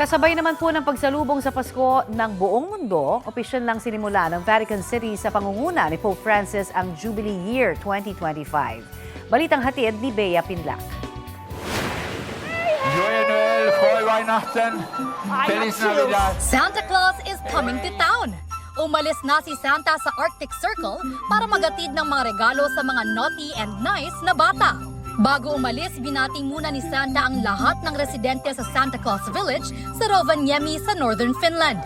Kasabay naman po ng pagsalubong sa Pasko ng buong mundo, opisyal lang sinimula ng Vatican City sa pangunguna ni Pope Francis ang Jubilee Year 2025. Balitang hatid ni Bea Pinlac. Joyeux Noël, Frohe Weihnachten, Feliz Navidad. Santa Claus is coming to town. Umalis na si Santa sa Arctic Circle para magatid ng mga regalo sa mga naughty and nice na bata. Bago umalis, binati muna ni Santa ang lahat ng residente sa Santa Claus Village sa Rovaniemi sa Northern Finland.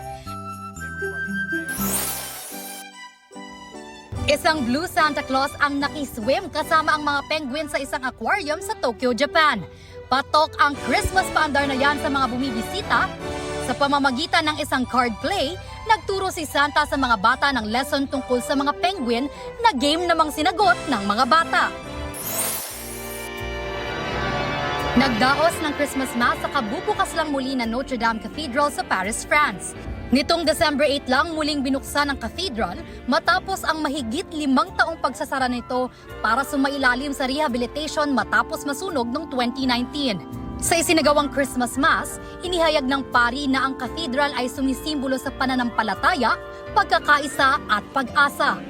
Isang blue Santa Claus ang nakiswim kasama ang mga penguin sa isang aquarium sa Tokyo, Japan. Patok ang Christmas paandar na yan sa mga bumibisita. Sa pamamagitan ng isang card play, nagturo si Santa sa mga bata ng lesson tungkol sa mga penguin na game namang sinagot ng mga bata. Nagdaos ng Christmas Mass sa kabubukas lang muli na Notre Dame Cathedral sa Paris, France. Nitong December 8 lang muling binuksan ang cathedral matapos ang mahigit 5 taong pagsasara nito para sumailalim sa rehabilitation matapos masunog noong 2019. Sa isinagawang Christmas Mass, inihayag ng pari na ang cathedral ay sumisimbolo sa pananampalataya, pagkakaisa at pag-asa.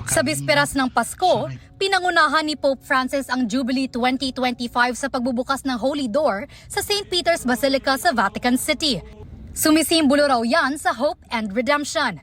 Sa bisperas ng Pasko, pinangunahan ni Pope Francis ang Jubilee 2025 sa pagbubukas ng Holy Door sa St. Peter's Basilica sa Vatican City. Sumisimbolo raw yan sa hope and redemption.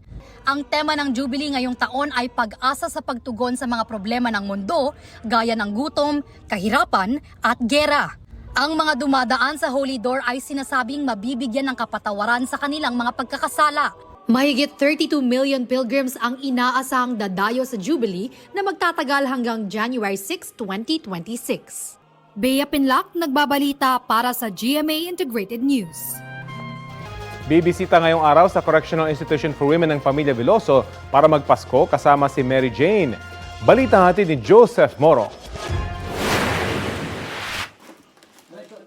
Ang tema ng Jubilee ngayong taon ay pag-asa sa pagtugon sa mga problema ng mundo gaya ng gutom, kahirapan at gera. Ang mga dumadaan sa Holy Door ay sinasabing mabibigyan ng kapatawaran sa kanilang mga pagkakasala. Mahigit 32 million pilgrims ang inaasahang dadayo sa Jubilee na magtatagal hanggang January 6, 2026. Bea Pinlac, nagbabalita para sa GMA Integrated News. Bibisita ngayong araw sa Correctional Institution for Women ng Pamilya Veloso para magpasko kasama si Mary Jane. Balita natin ni Joseph Moro.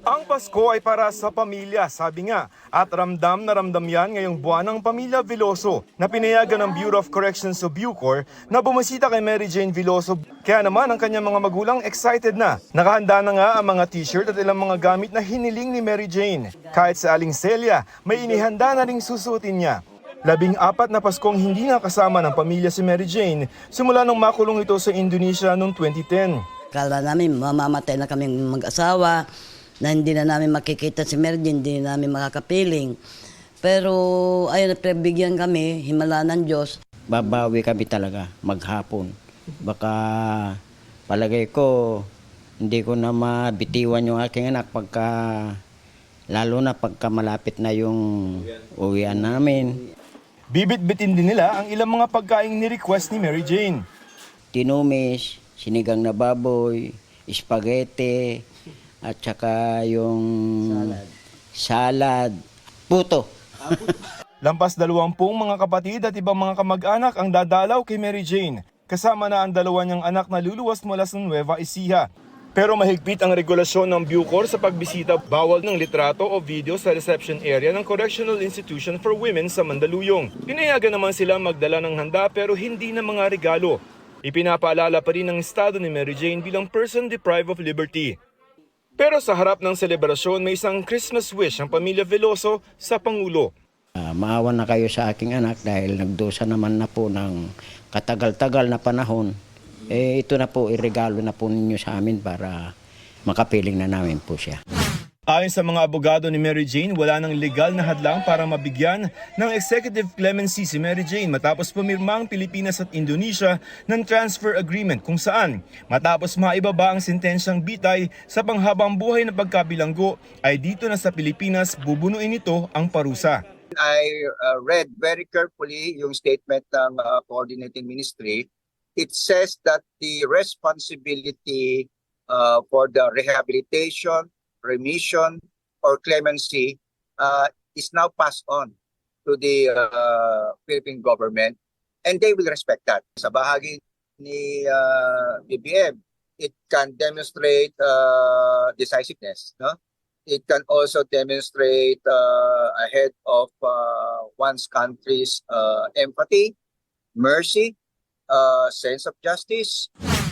Ang Pasko ay para sa pamilya, sabi nga, at ramdam na ramdam yan ngayong buwan ng Pamilya Veloso na pinayagan ng Bureau of Corrections o Bucor na bumisita kay Mary Jane Veloso. Kaya naman ang kanyang mga magulang excited na. Nakahanda na nga ang mga t-shirt at ilang mga gamit na hiniling ni Mary Jane. Kahit sa Aling Celia, may inihanda na ring susutin niya. 14 na Paskong hindi nakasama ng pamilya si Mary Jane simula nung makulong ito sa Indonesia noong 2010. Kala namin mamamatay na kaming mag-asawa, na hindi na namin makikita si Mary Jane, hindi na namin makakapiling. Pero ayun, prebigyan kami, himala ng Diyos. Babawi kami talaga maghapon. Baka palagay ko, hindi ko na mabitiwan yung aking anak lalo na pagka malapit na yung uwian namin. Bibit-bitin din nila ang ilang mga pagkaing ni-request ni Mary Jane. Tinumis, sinigang na baboy, spaghetti, at saka yung salad, puto. Lampas 20 mga kapatid at ibang mga kamag-anak ang dadalaw kay Mary Jane. Kasama na ang dalawa niyang anak na luluwas mula sa Nueva Ecija. Pero mahigpit ang regulasyon ng Bucor sa pagbisita, bawal ng litrato o video sa reception area ng Correctional Institution for Women sa Mandaluyong. Pinayagan naman sila magdala ng handa pero hindi na mga regalo. Ipinapaalala pa rin ng estado ni Mary Jane bilang person deprived of liberty. Pero sa harap ng selebrasyon, may isang Christmas wish ang pamilya Veloso sa Pangulo. Maawa na kayo sa aking anak dahil nagdusa naman na po ng katagal-tagal na panahon. Ito na po, iregalo na po ninyo sa amin para makapiling na namin po siya. Ayon sa mga abogado ni Mary Jane, wala nang legal na hadlang para mabigyan ng executive clemency si Mary Jane matapos pumirma ang Pilipinas at Indonesia ng transfer agreement kung saan matapos maibaba ang sentensyang bitay sa panghabang buhay na pagkabilanggo ay dito na sa Pilipinas bubunuin ito ang parusa. I read very carefully yung statement ng coordinating ministry. It says that the responsibility for the rehabilitation, remission, or clemency is now passed on to the Philippine government, and they will respect that. Sa bahagi ni BBM, it can demonstrate decisiveness, no? It can also demonstrate ahead of one's country's empathy, mercy, sense of justice.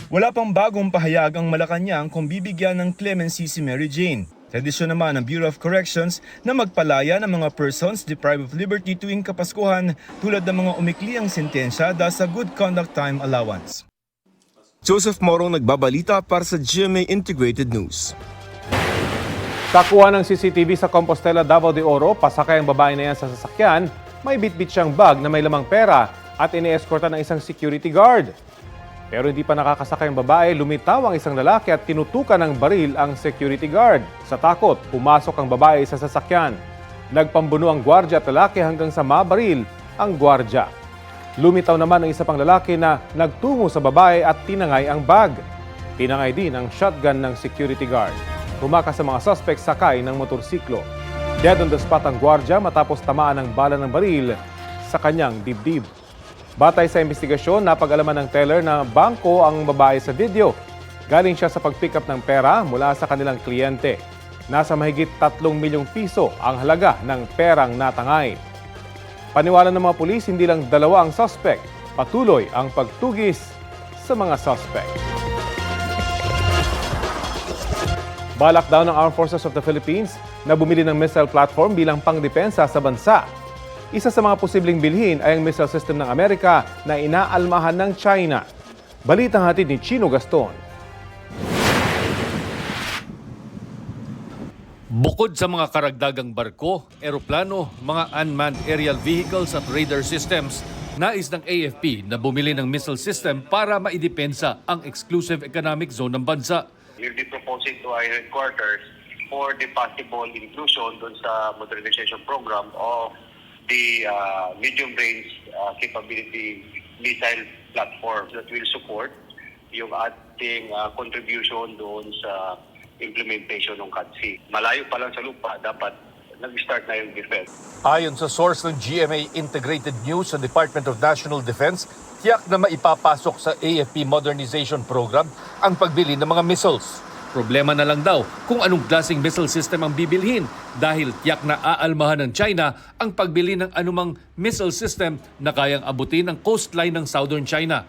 Wala pang bagong pahayag ang Malacanang kung bibigyan ng clemency si Mary Jane. Tradisyon naman ng Bureau of Corrections na magpalaya ng mga persons deprived of liberty tuwing Kapaskuhan tulad ng mga umikli ang sentensya dahil sa Good Conduct Time Allowance. Joseph Morong nagbabalita para sa GMA Integrated News. Kakuha ng CCTV sa Compostela, Davao de Oro, pasakay ang babae na yan sa sasakyan, may bitbit siyang bag na may lamang pera at ine-escorta ng isang security guard. Pero hindi pa nakakasakay ang babae, lumitaw ang isang lalaki at tinutukan ng baril ang security guard. Sa takot, pumasok ang babae sa sasakyan. Nagpambuno ang gwardya at lalaki hanggang sa mabaril ang gwardya. Lumitaw naman ang isa pang lalaki na nagtungo sa babae at tinangay ang bag. Tinangay din ang shotgun ng security guard. Tumakas sa mga suspect sakay ng motorsiklo. Dead on the spot ang gwardya matapos tamaan ng bala ng baril sa kanyang dibdib. Batay sa investigasyon, napag-alaman ng teller na bangko ang babae sa video. Galing siya sa pag-pick up ng pera mula sa kanilang kliyente. Nasa mahigit 3 milyong piso ang halaga ng perang natangay. Paniwala ng mga pulis, hindi lang 2 ang suspect. Patuloy ang pagtugis sa mga suspect. Balak daw ng Armed Forces of the Philippines na bumili ng missile platform bilang pangdepensa sa bansa. Isa sa mga posibleng bilhin ay ang missile system ng Amerika na inaalmahan ng China. Balitang hatid ni Chino Gaston. Bukod sa mga karagdagang barko, eroplano, mga unmanned aerial vehicles at radar systems, nais ng AFP na bumili ng missile system para maidepensa ang exclusive economic zone ng bansa. We'll be proposing to our headquarters for the possible inclusion dun sa modernization program of the medium-range capability missile platforms that will support yung ating contribution doon sa implementation ng CADC. Malayo pa lang sa lupa, dapat nag-start na yung defense. Ayon sa source ng GMA Integrated News sa Department of National Defense, tiyak na maipapasok sa AFP Modernization Program ang pagbili ng mga missiles. Problema na lang daw kung anong klaseng missile system ang bibilhin dahil tiyak na aalmahan ng China ang pagbili ng anumang missile system na kayang abutin ang coastline ng southern China.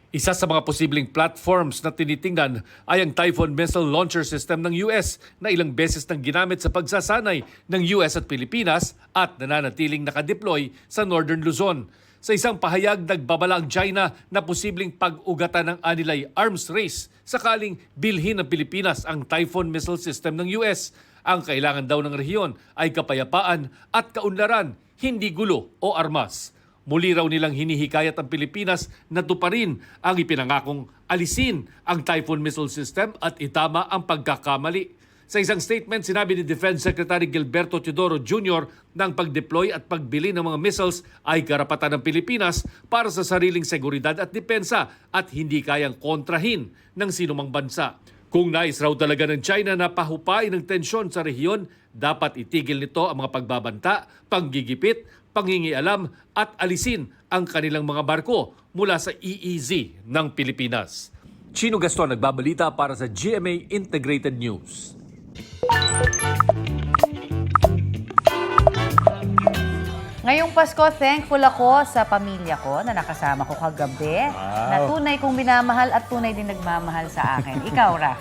Isa sa mga posibleng platforms na tinitingnan ay ang Typhoon Missile Launcher System ng US na ilang beses nang ginamit sa pagsasanay ng US at Pilipinas at nananatiling nakadeploy sa Northern Luzon. Sa isang pahayag, nagbabala ang China na posibleng pag-ugatan ng anilay arms race sakaling bilhin ng Pilipinas ang Typhoon Missile System ng US. Ang kailangan daw ng rehiyon ay kapayapaan at kaunlaran, hindi gulo o armas. Muli raw nilang hinihikayat ang Pilipinas na tuparin ang ipinangakong alisin ang Typhoon Missile System at itama ang pagkakamali. Sa isang statement, sinabi ni Defense Secretary Gilberto Teodoro Jr. na ang pag-deploy at pagbili ng mga missiles ay karapatan ng Pilipinas para sa sariling seguridad at depensa at hindi kayang kontrahin ng sinumang bansa. Kung nais raw talaga ng China na pahupain ng tensyon sa rehiyon, dapat itigil nito ang mga pagbabanta, panggigipit, pangingialam at alisin ang kanilang mga barko mula sa EEZ ng Pilipinas. Chino Gaston nagbabalita para sa GMA Integrated News. Ngayong Pasko, thankful ako sa pamilya ko na nakasama ko kagabi. Na tunay kong minamahal at tunay din nagmamahal sa akin. Ikaw, Raf?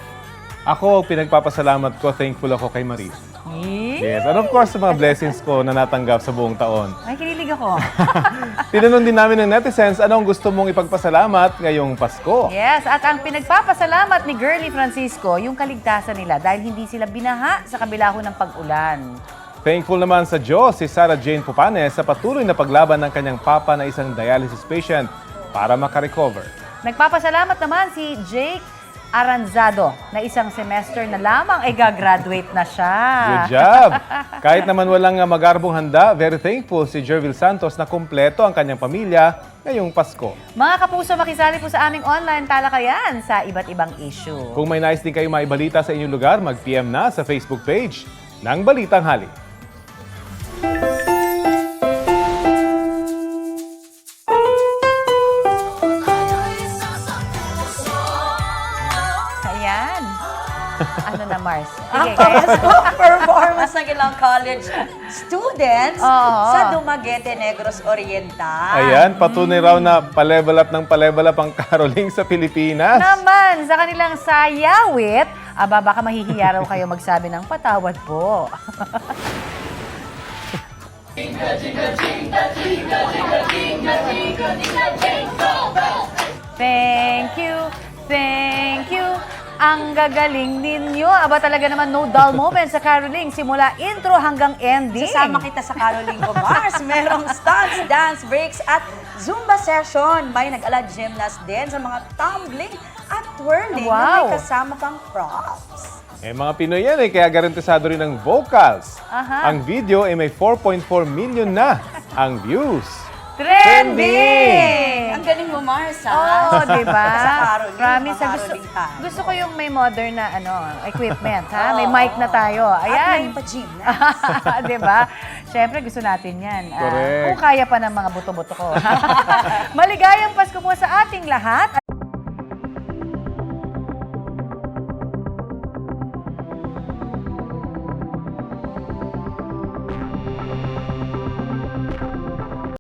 Ako, pinagpapasalamat ko, thankful ako kay Marie. Yes, and of course sa mga blessings ko na natanggap sa buong taon. Ay, kinilig ako. Tinanong din namin ng netizens, ano ang gusto mong ipagpasalamat ngayong Pasko? Yes, at ang pinagpapasalamat ni Girlie Francisco, yung kaligtasan nila dahil hindi sila binaha sa kabila ho ng pag-ulan. Thankful naman sa Diyos si Sarah Jane Pupanes sa patuloy na paglaban ng kanyang papa na isang dialysis patient para makarecover. Nagpapasalamat naman si Jake Aranzado na isang semester na lamang ay gagraduate na siya. Good job! Kahit naman walang magarbong handa, very thankful si Jervil Santos na kumpleto ang kanyang pamilya ngayong Pasko. Mga kapuso, makisali po sa aming online talakayan sa iba't ibang issue. Kung may nais din kayo maibalita sa inyong lugar, mag-PM na sa Facebook page ng Balitang Hali. Ayan. Ano na, Mars? Ang Sige, performance ng ilang college students Oo. sa Dumaguete Negros Oriental. Ayan, patunay raw na pa-level up ng pa-level up ang caroling sa Pilipinas. naman, sa kanilang sayawit, Aba, baka mahihiya raw kayo magsabi ng patawad po. Thank you. Ang gagaling ninyo. Aba, talaga naman no dull moment sa caroling. Simula intro hanggang ending. Sasama kita sa Caroling ko, Mars. Merong stunts, dance breaks at Zumba session. May nag-ala gymnast din sa mga tumbling at twirling na may Wow. kasama pang props. Mga Pinoy yan kaya garantisado rin ang vocals. Aha. Ang video may 4.4 million na ang views. Trending! Ang galing mo, Mars, ha? Oo, di ba? Sa Caroling, Promise, pa-caroling ka. gusto ko yung may modern na equipment, ha? May mic na tayo. At may Ayan. pa-gym. Di ba? Siyempre, gusto natin yan. Correct. Kung kaya pa ng mga buto-buto ko. Maligayang Pasko po sa ating lahat